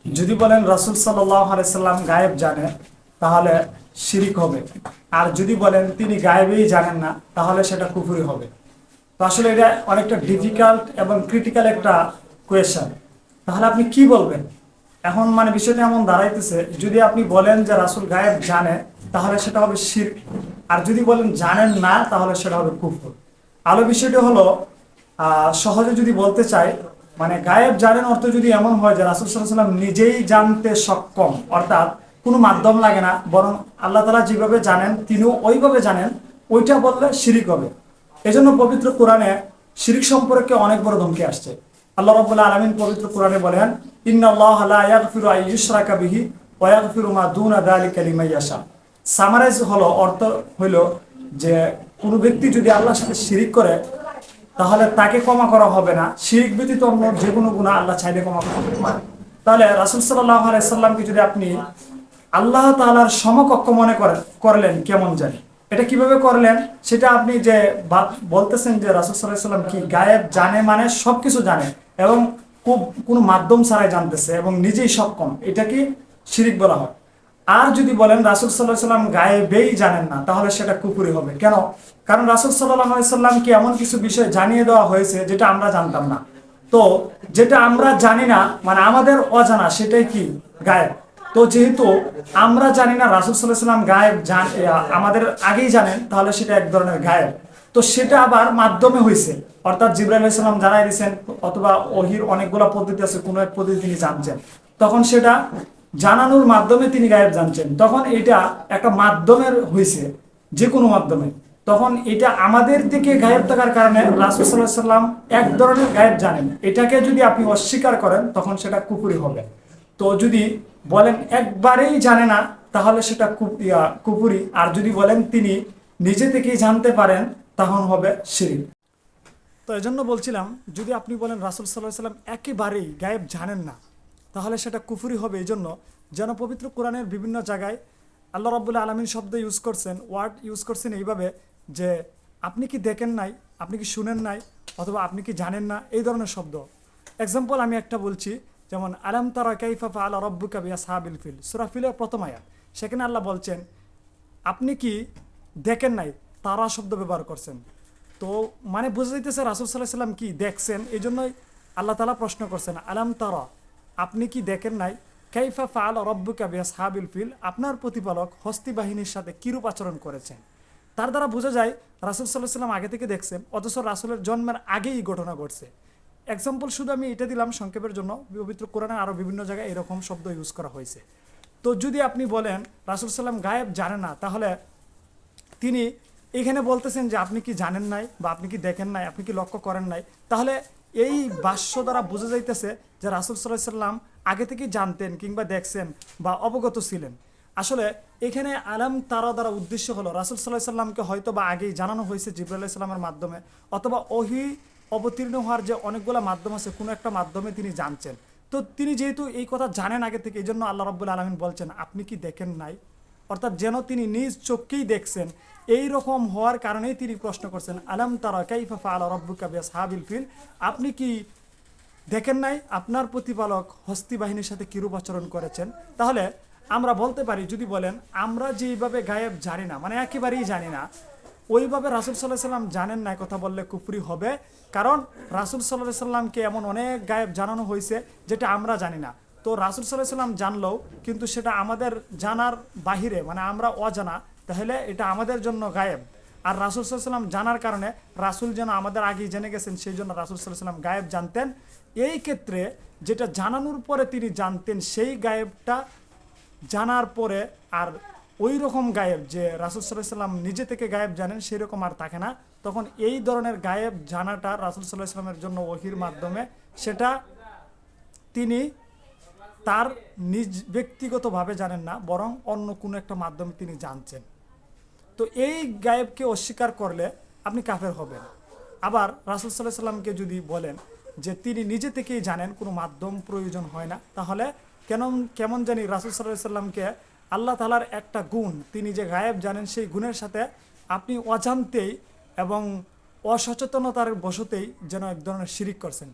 যদি বলেন রাসূল সাল্লাল্লাহু আলাইহি সাল্লাম গায়েব জানে তাহলে শিরিক হবে, আর যদি বলেন তিনি গায়েবই জানেন না তাহলে সেটা কুফরি হবে। তো আসলে এটা অনেকটা ডিফিকাল্ট এবং ক্রিটিক্যাল একটা কোয়েশ্চেন। তাহলে আপনি কি বলবেন? এখন মানে বিষয়টা এমন দাঁড়াইতেছে, যদি আপনি বলেন যে রাসূল গায়েব জানে তাহলে সেটা হবে শিরক, আর যদি বলেন জানেন না তাহলে সেটা হবে কুফর। আলো বিষয়টা হলো সহজে যদি বলতে চাই, মানে গায়েব জানেন অর্থ যদি এমন হয় যে রাসূল সাল্লাল্লাহু আলাইহি ওয়াসাল্লাম নিজেই জানতে সক্ষম, অর্থাৎ কোনো মাধ্যম লাগে না, বরং আল্লাহ তাআলা যেভাবে জানেন তিনিও ওইভাবে জানেন, ওইটা বললে শিরিক হবে। এজন্য পবিত্র কোরআনে শিরিক সম্পর্কে অনেক বড় ধমকি আসছে। আল্লাহ রাব্বুল আলামিন পবিত্র কোরআনে বলেন, ইন্নাল্লাহা লা ইয়াগফিরু আন ইউশরাকা বিহি ওয়া ইয়াগফিরু মা দুনা যালিকা লিমান ইয়াশা। সামারাইজ হলো, অর্থ হইল যে কোনো ব্যক্তি যদি আল্লাহর সাথে শিরিক করে তাহলে তাকে ক্ষমা করা হবে না, শিরিক ব্যতীত অন্য যে কোনো গুনাহ আল্লাহ চাইলে ক্ষমা করতে পারে। তাহলে রাসূল সাল্লাল্লাহু আলাইহি সাল্লামকে যদি আপনি আল্লাহ তাআলার সমকক্ষ মনে করলেন, কেমন জানি এটা কিভাবে করলেন? সেটা আপনি যে বলতেছেন যে রাসূল সাল্লাল্লাহু আলাইহি সাল্লাম কি গায়েব জানে, মানে সবকিছু জানে এবং খুব কোনো মাধ্যম ছাড়াই জানতেছে এবং নিজেই সক্ষম, এটা কি শিরিক বলা হয়? আর যদি বলেন রাসূল সাল্লাল্লাহু আলাইহি সাল্লাম গায়েবেই জানেন না তাহলে সেটা কুফরি হবে। কেন? কারণ রাসূল সাল্লাল্লাহু আলাইহি সাল্লামকে এমন কিছু বিষয় জানিয়ে দেওয়া হয়েছে যেটা আমরা জানতাম না। তো যেটা আমরা জানি না মানে আমাদের অজানা, সেটাই কি গায়েব। তো যেহেতু আমরা জানি না রাসূল সাল্লাল্লাহু আলাইহি সাল্লাম গায়েব আমাদের আগেই জানেন, তাহলে সেটা এক ধরনের গায়েব। তো সেটা আবার মাধ্যমে হয়েছে, অর্থাৎ জিবরাইল আলাইহিস সালাম জানাই দিয়েছেন, অথবা ওহির অনেকগুলো পদ্ধতি আছে, কোনো এক পদ্ধতি তিনি জানছেন, তখন সেটা জানানোর মাধ্যমে তিনি গায়েব জানছেন, তখন এটা একটা মাধ্যমের হয়েছে, যে কোনো মাধ্যমে। তখন এটা আমাদের থেকে গায়েব থাকার কারণে রাসূল সাল্লাল্লাহু আলাইহি সাল্লাম এক ধরনের গায়েব জানেন, এটাকে যদি আপনি অস্বীকার করেন তখন সেটা কুফরি হবে। তো যদি বলেন একবারেই জানে না তাহলে সেটা কুফরি, আর যদি বলেন তিনি নিজে থেকেই জানতে পারেন তখন হবে শিরক। তো এজন্য বলছিলাম, যদি আপনি বলেন রাসূল সাল্লাল্লাহু আলাইহি সাল্লাম একেবারেই গায়েব জানেন না তাহলে সেটা কুফরি হবে। এই জন্য যেন পবিত্র কোরআনের বিভিন্ন জায়গায় আল্লাহ রাব্বুল আলামিন শব্দ ইউজ করছেন, ওয়ার্ড ইউজ করছেন এইভাবে যে আপনি কি দেখেন নাই, আপনি কি শুনেন নাই, অথবা আপনি কি জানেন না, এই ধরনের শব্দ। এক্সাম্পল আমি একটা বলছি, যেমন আলাম তারা কাইফা ফাআলা রাব্বুকা বিআসহাবিল ফিল, সূরা ফিলের প্রথম আয়াত। সেখানে আল্লাহ বলছেন আপনি কি দেখেন নাই, তারা শব্দ ব্যবহার করছেন। তো মানে বোঝা যাইতেছে রাসূল সাল্লাল্লাহু আলাইহি সাল্লাম কি দেখছেন, এই জন্যই আল্লাহ তাআলা প্রশ্ন করছেন আলাম তারা, আপনি কি দেখেন নাই, কাইফা ফাআলা রাব্বুকা বিআসহাবিল ফিল, আপনার প্রতিপালক হস্তি বাহিনীর সাথে কিরূপ আচরণ করেছেন। তার দ্বারা বোঝা যায় রাসূল সাল্লাল্লাহু আলাইহি সাল্লাম আগে থেকে দেখছেন, অথচ রাসূলের জন্মের আগেই ঘটনা ঘটছে। এক্সাম্পল শুধু আমি এটা দিলাম সংক্ষেপের জন্য, পবিত্র কোরআনে আরও বিভিন্ন জায়গায় এরকম শব্দ ইউজ করা হয়েছে। তো যদি আপনি বলেন রাসূল সাল্লাম গায়েব জানে না, তাহলে তিনি এখানে বলতেছেন যে আপনি কি জানেন নাই, বা আপনি কি দেখেন নাই, আপনি কি লক্ষ্য করেন নাই, তাহলে এই ভাষ্য দ্বারা বোঝা যাইতেছে যে রাসূল সাল্লাল্লাহু আলাইহি সাল্লাম আগে থেকে জানতেন কিংবা দেখছেন বা অবগত ছিলেন। আসলে এখানে আলাম তারা দ্বারা উদ্দেশ্য হলো রাসূল সাল্লাল্লাহু আলাইহি সাল্লামকে হয়তো বা আগেই জানানো হয়েছে জিবরাইল আলাইহিস সালামের মাধ্যমে, অথবা ওহী অবতীর্ণ হওয়ার যে অনেকগুলো মাধ্যম আছে কোনো একটা মাধ্যমে তিনি জানছেন। তো তিনি যেহেতু এই কথা জানেন আগে থেকে, এই জন্য আল্লাহ রাব্বুল আলামিন বলছেন আপনি কি দেখেন নাই, অর্থাৎ যেন তিনি নিজ চোখকেই দেখছেন, এই রকম হওয়ার কারণেই তিনি প্রশ্ন করছেন আলাম তারা কাইফা ফাআলা রাব্বুকা বিআসহাবিল ফিল, আপনি কি দেখেন নাই আপনার প্রতিপালক হস্তি বাহিনীর সাথে কিরূপ আচরণ করেছেন। তাহলে আমরা বলতে পারি, যদি বলেন আমরা যেভাবে গায়েব জানি না, মানে একেবারেই জানি না, ওইভাবে রাসূল সাল্লাল্লাহু আলাইহি সাল্লাম জানেন না কথা বললে কুফরি হবে। কারণ রাসূল সাল্লাল্লাহু আলাইহি সাল্লামকে এমন অনেক গায়েব জানানো হয়েছে যেটা আমরা জানি না। তো রাসূল সাল্লাল্লাহু আলাইহি সাল্লাম জানলেও কিন্তু সেটা আমাদের জানার বাহিরে, মানে আমরা অজানা, তাহলে এটা আমাদের জন্য গায়েব। আর রাসূল সাল্লাল্লাহু আলাইহি সাল্লাম জানার কারণে রাসূল যেন আমাদের আগেই জেনে গেছেন, সেই জন্য রাসূল সাল্লাল্লাহু আলাইহি সাল্লাম গায়েব জানতেন। এই ক্ষেত্রে যেটা জানানোর পরে তিনি জানতেন, সেই গায়েবটা জানার পরে আর ওই রকম গায়েব যে রাসূল সাল্লাল্লাহু আলাইহি সাল্লাম নিজে থেকে গায়েব জানেন সেই রকম আর থাকে না। তখন এই ধরনের গায়েব জানাটা রাসূল সাল্লাল্লাহু আলাইহি সাল্লামের জন্য ওহীর মাধ্যমে, সেটা তিনি তার নিজ ব্যক্তিগতভাবে জানেন না, বরং অন্য কোনো একটা মাধ্যমে তিনি জানছেন। তো এই গায়েবকে অস্বীকার করলে আপনি কাফের হবেন। আবার রাসূল সাল্লাল্লাহু আলাইহি সাল্লামকে যদি বলেন যে তিনি নিজে থেকেই জানেন, কোনো মাধ্যম প্রয়োজন হয় না, তাহলে কেমন জানি রাসূল সাল্লাল্লাহু আলাইহি সাল্লামকে আল্লাহ তাআলার একটা গুণ, তিনি যে গায়েব জানেন সেই গুণের সাথে আপনি অজান্তেই এবং অসচেতনতার বশতেই যেন এক ধরনের শিরিক করছেন।